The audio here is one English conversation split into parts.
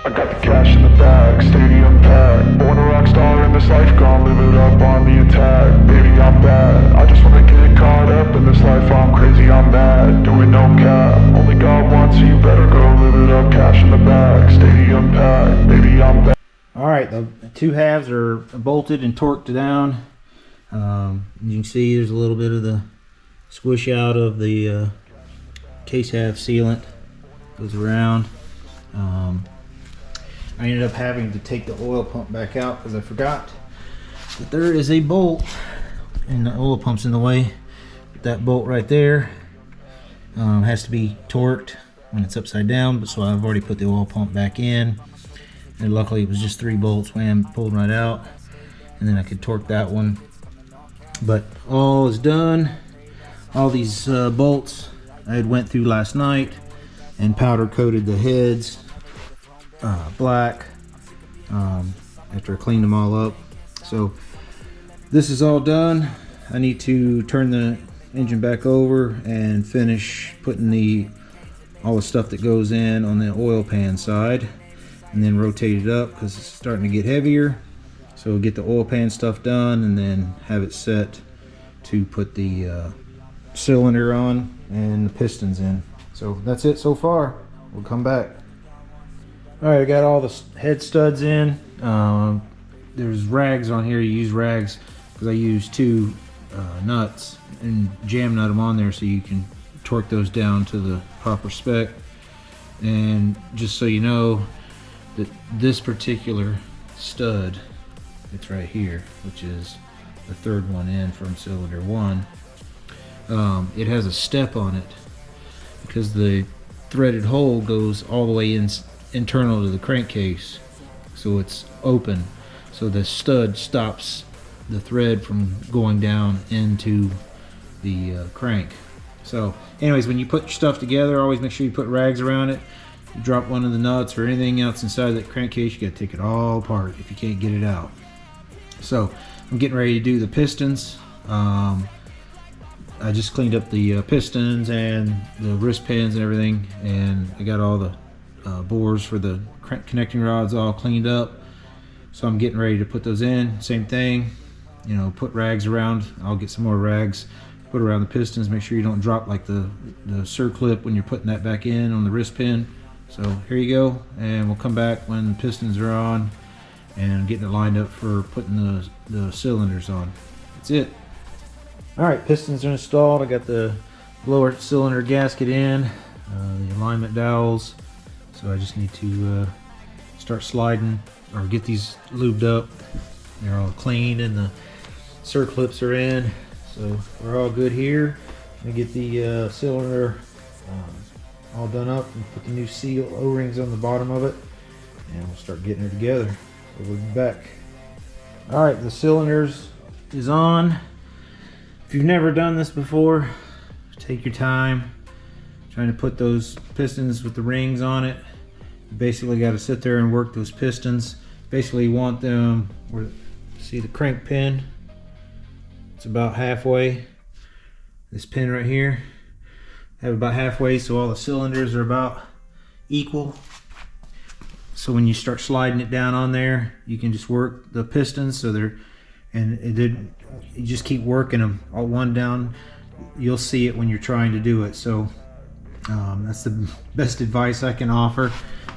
I got the cash in the bag, stadium packed. Born a rock star in this life, gonna live it up on the attack. Baby, I'm bad, I just wanna get caught up in this life. I'm crazy, I'm mad, doing no cap. Only God wants you, better go live it up. Cash in the bag, stadium packed. Baby, I'm bad. Alright, the two halves are bolted and torqued down. You can see there's a little bit of the squish out of the case half sealant. Goes around. I ended up having to take the oil pump back out because I forgot that there is a bolt and the oil pump's in the way. That bolt right there has to be torqued when it's upside down, but so I've already put the oil pump back in, and luckily it was just 3 bolts, wham, pulled right out, and then I could torque that one. But all is done. All these bolts I had went through last night and powder coated the heads black after I cleaned them all up. So this is all done. I need to turn the engine back over and finish putting all the stuff that goes in on the oil pan side, and then rotate it up because it's starting to get heavier. So get the oil pan stuff done and then have it set to put the cylinder on and the pistons in. So that's it so far. We'll come back. Alright, I got all the head studs in. There's rags on here. You use rags because I use 2 nuts and jam nut them on there so you can torque those down to the proper spec. And just so you know that this particular stud, it's right here, which is the 3rd one in from cylinder 1. It has a step on it because the threaded hole goes all the way internal to the crankcase, so it's open, so the stud stops the thread from going down into the crank. So anyways, when you put your stuff together, always make sure you put rags around it. You drop one of the nuts or anything else inside that crankcase, you got to take it all apart if you can't get it out. So I'm getting ready to do the pistons. I just cleaned up the pistons and the wrist pins and everything, and I got all the bores for the connecting rods all cleaned up. So I'm getting ready to put those in. Same thing, you know, put rags around. I'll get some more rags, put around the pistons. Make sure you don't drop like the circlip when you're putting that back in on the wrist pin. So here you go, and we'll come back when the pistons are on and getting it lined up for putting the cylinders on. That's it. Alright, pistons are installed. I got the lower cylinder gasket in, the alignment dowels. So I just need to start sliding or get these lubed up. They're all clean and the circlips are in. So we're all good here. I'm gonna get the cylinder all done up and put the new seal O-rings on the bottom of it, and we'll start getting it together. So we'll be back. Alright, the cylinders is on. If you've never done this before, take your time trying to put those pistons with the rings on it. You basically got to sit there and work those pistons. Basically you want them where, see the crank pin, it's about halfway. This pin right here, have about halfway, so all the cylinders are about equal. So when you start sliding it down on there, you can just work the pistons so they're, and you just keep working them all one down. You'll see it when you're trying to do it. So that's the best advice I can offer.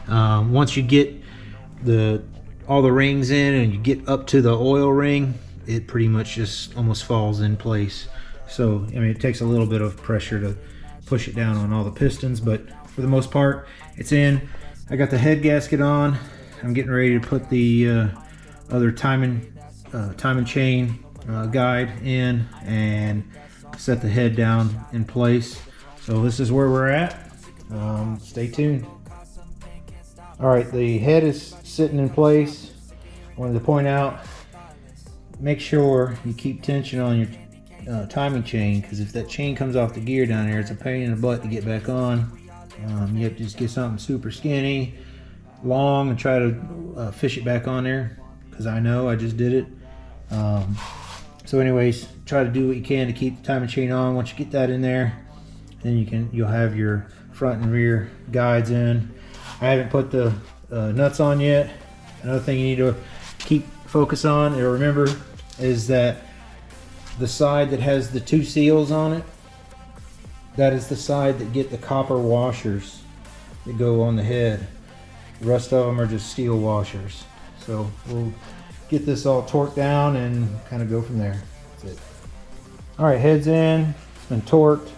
Once you get all the rings in and you get up to the oil ring, it pretty much just almost falls in place. So I mean, it takes a little bit of pressure to push it down on all the pistons, but for the most part it's in. I got the head gasket on. I'm getting ready to put the other time and chain guide in and set the head down in place. So this is where we're at. Stay tuned. Alright, the head is sitting in place. I wanted to point out, make sure you keep tension on your timing chain, because if that chain comes off the gear down there, it's a pain in the butt to get back on. You have to just get something super skinny, long, and try to fish it back on there, because I know I just did it. So anyways, try to do what you can to keep the timing chain on. Once you get that in there, then you'll have your front and rear guides in. I haven't put the nuts on yet. Another thing you need to keep focus on or remember is that the side that has the 2 seals on it, that is the side that get the copper washers that go on the head. The rest of them are just steel washers. So we'll get this all torqued down and kind of go from there. That's it. All right, head's in, it's been torqued.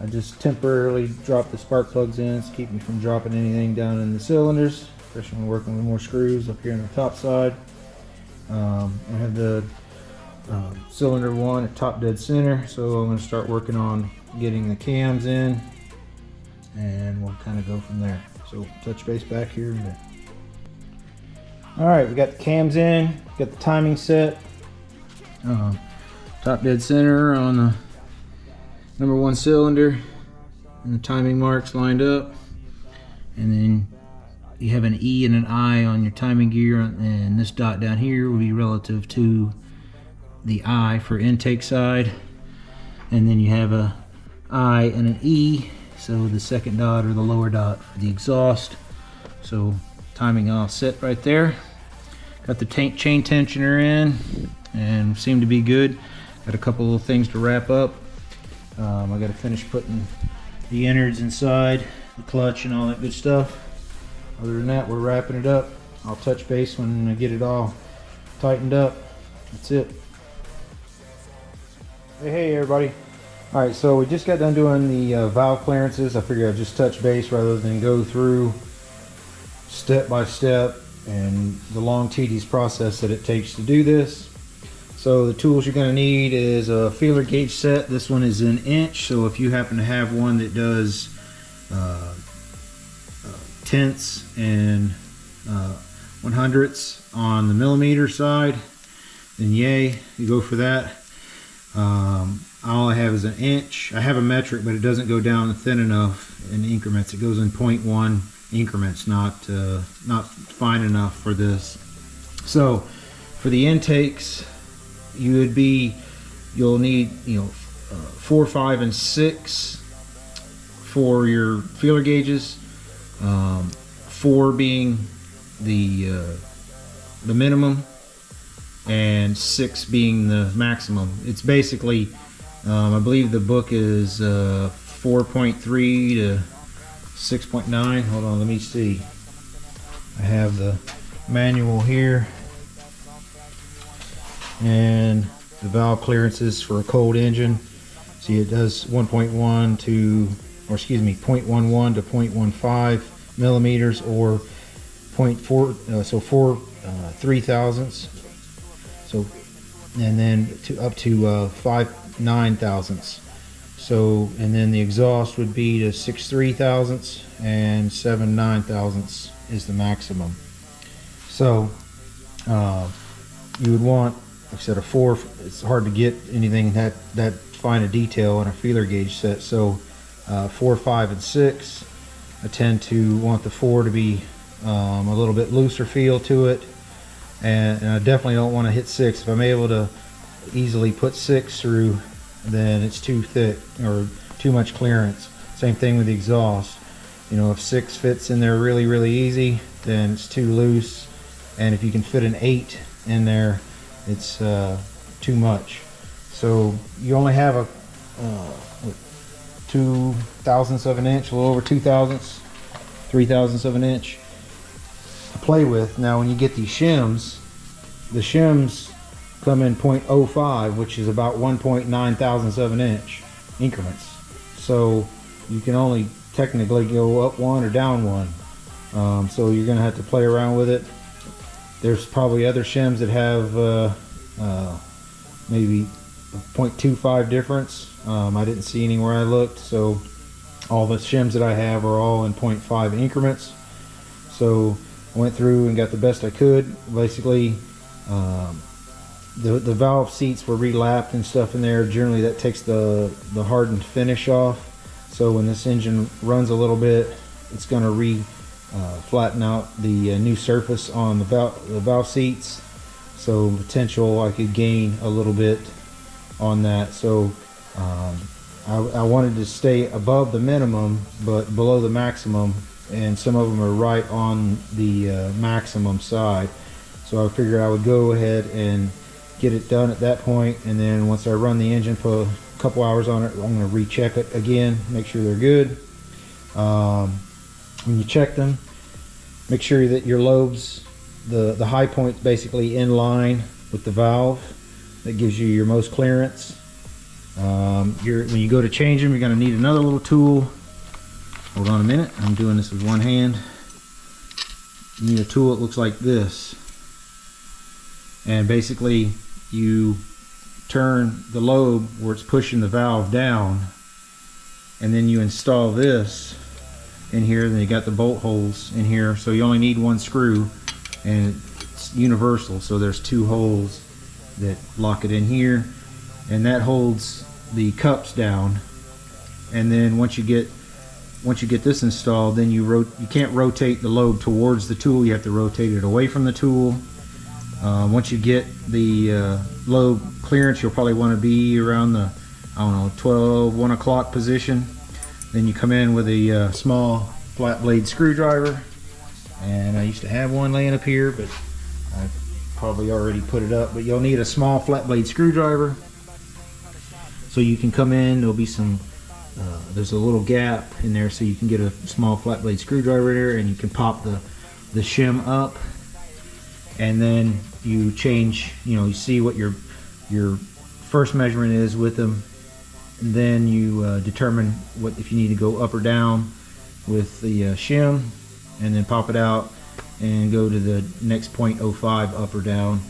I just temporarily dropped the spark plugs in to keep me from dropping anything down in the cylinders, especially when working with more screws up here on the top side. I have the cylinder 1 at top dead center, so I'm going to start working on getting the cams in, and we'll kind of go from there. So touch base back here in a minute. All right, we got the cams in, got the timing set. Top dead center on the number 1 cylinder, and the timing marks lined up, and then you have an E and an I on your timing gear, and this dot down here will be relative to the I for intake side, and then you have a I and an E, so the second dot or the lower dot for the exhaust. So timing all set right there. Got the chain tensioner in and seem to be good. Got a couple of things to wrap up. I got to finish putting the innards inside, the clutch and all that good stuff. Other than that, we're wrapping it up. I'll touch base when I get it all tightened up. That's it. Hey everybody. All right, so we just got done doing the valve clearances. I figured I'd just touch base rather than go through step by step and the long tedious process that it takes to do this. So the tools you're going to need is a feeler gauge set. This one is an inch, so if you happen to have one that does tenths and 100ths on the millimeter side, then yay, you go for that. All I have is an inch. I have a metric, but it doesn't go down thin enough in increments. It goes in 0.1 increments, not fine enough for this. So for the intakes, you'll need 4, 5, and 6 for your feeler gauges. 4 being the minimum, and 6 being the maximum. It's basically, I believe the book is 4.3 to 6.9. Hold on, let me see. I have the manual here, and the valve clearances for a cold engine. See, it does 0.11 to 0.15 millimeters, or 0.4, so 4 3/1000ths. So, and then up to 5 9/1000ths. So, and then the exhaust would be to 6 3/1000ths and 7 9/1000ths is the maximum. So, you would want, like I said, a 4. It's hard to get anything that fine a detail on a feeler gauge set. So, 4, 5, and 6. I tend to want the 4 to be a little bit looser feel to it, and I definitely don't want to hit 6. If I'm able to easily put 6 through, then it's too thick or too much clearance. Same thing with the exhaust. If 6 fits in there really, really easy, then it's too loose, and if you can fit an 8 in there, it's too much. So you only have a 2/1000ths of an inch, a little over 2/1000ths, 3/1000ths of an inch to play with. Now when you get these shims, the shims come in 0.05, which is about 1.9/1000ths of an inch increments. So you can only technically go up 1 or down 1. So you're gonna have to play around with it. There's probably other shims that have maybe a 0.25 difference. I didn't see anywhere I looked, so all the shims that I have are all in 0.5 increments. So I went through and got the best I could. Basically, the valve seats were relapped and stuff in there. Generally that takes the hardened finish off. So when this engine runs a little bit, it's going to flatten out the new surface on the valve seats. So potential I could gain a little bit on that. So I wanted to stay above the minimum but below the maximum and some of them are right on the maximum side. So I figured I would go ahead and get it done at that point, and then once I run the engine, put a couple hours on it, I'm going to recheck it again, make sure they're good. When you check them, make sure that your lobes, the high point's basically in line with the valve. That gives you your most clearance. When you go to change them, you're going to need another little tool. Hold on a minute, I'm doing this with one hand. You need a tool that looks like this, and basically you turn the lobe where it's pushing the valve down, and then you install this in here. Then you got the bolt holes in here, so you only need one screw, and it's universal, so there's two holes that lock it in here, and that holds the cups down. And then once you get this installed, then you can't rotate the lobe towards the tool, you have to rotate it away from the tool. Once you get the lobe clearance, you'll probably want to be around the, I don't know, 12, 1 o'clock position. Then you come in with a small flat blade screwdriver, and I used to have one laying up here, but I probably already put it up. But you'll need a small flat blade screwdriver, so you can come in, there'll be some there's a little gap in there, so you can get a small flat blade screwdriver there, and you can pop the shim up, and then you change, you see what your first measurement is with them, and then you determine what, if you need to go up or down with the shim, and then pop it out and go to the next 0.05 up or down,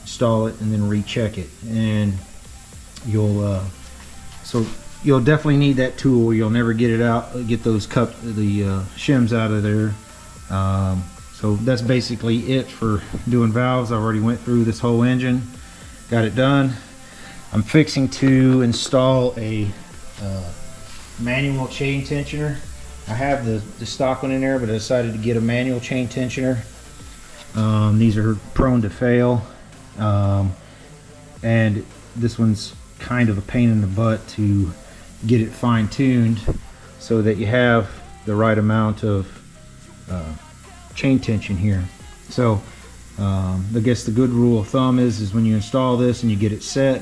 install it, and then recheck it. And you'll you'll definitely need that tool. You'll never get it out, get those shims out of there. So that's basically it for doing valves. I already went through this whole engine, got it done. I'm fixing to install a manual chain tensioner. I have the stock one in there, but I decided to get a manual chain tensioner. These are prone to fail, and this one's kind of a pain in the butt to get it fine-tuned so that you have the right amount of chain tension here. So I guess the good rule of thumb is when you install this and you get it set,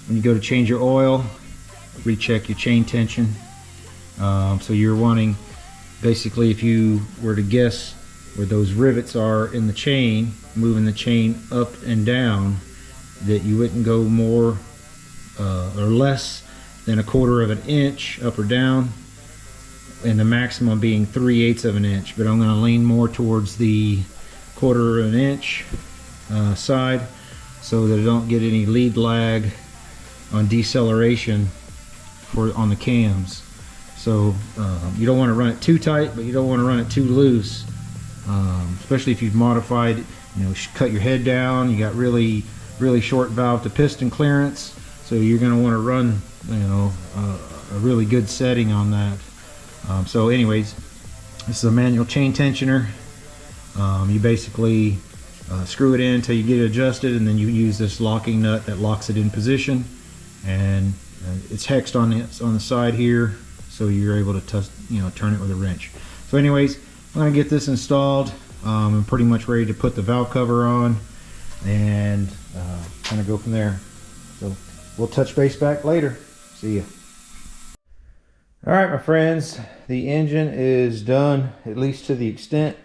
when you go to change your oil, recheck your chain tension. So you're wanting, basically, if you were to guess where those rivets are in the chain, moving the chain up and down, that you wouldn't go more or less than 1/4 of an inch up or down, and the maximum being 3/8 of an inch. But I'm going to lean more towards the 1/4 of an inch side, so that I don't get any lead lag on deceleration on the cams. So you don't want to run it too tight, but you don't want to run it too loose, especially if you've modified, cut your head down, you got really short valve to piston clearance, so you're going to want to run a really good setting on that. So anyways, this is a manual chain tensioner. You basically screw it in until you get it adjusted, and then you use this locking nut that locks it in position, and it's hexed on the side here, so you're able to turn it with a wrench. So anyways, I'm going to get this installed. I'm pretty much ready to put the valve cover on and kind of go from there. So we'll touch base back later. See ya. Alright, my friends, the engine is done, at least to the extent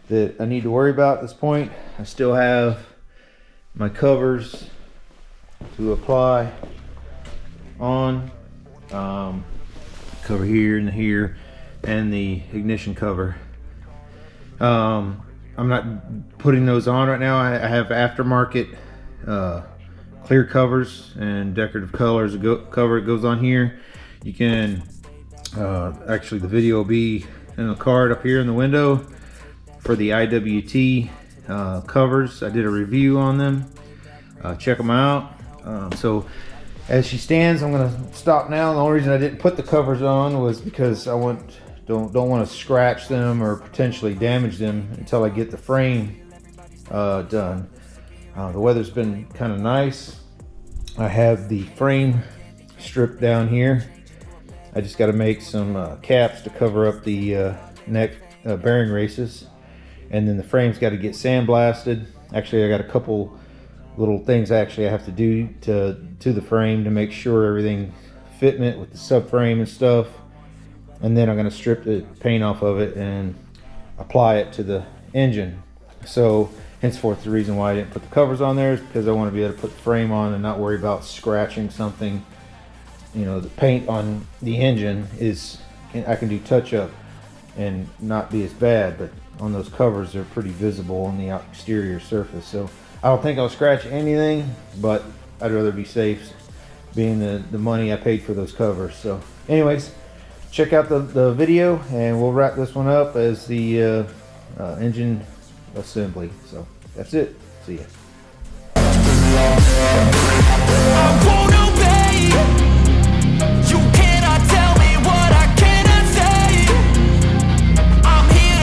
that I need to worry about at this point. I still have my covers to apply on, cover here and here, and the ignition cover. I'm not putting those on right now. I have aftermarket clear covers and decorative colors cover. It goes on here. You can actually, the video will be in the card up here in the window for the IWT covers. I did a review on them. Check them out. So as she stands, I'm going to stop now. The only reason I didn't put the covers on was because I don't want to scratch them or potentially damage them until I get the frame done. The weather's been kind of nice. I have the frame stripped down here. I just got to make some caps to cover up the neck bearing races, and then the frame's got to get sandblasted. Actually, I got a couple little things I have to do to the frame to make sure everything fitment with the subframe and stuff, and then I'm going to strip the paint off of it and apply it to the engine. So henceforth, the reason why I didn't put the covers on there is because I want to be able to put the frame on and not worry about scratching something. You know, the paint on the engine is, I can do touch up and not be as bad, but on those covers they're pretty visible on the exterior surface. So I don't think I'll scratch anything, but I'd rather be safe, being the money I paid for those covers. So anyways, check out the video and we'll wrap this one up as the engine assembly. So that's it. See ya.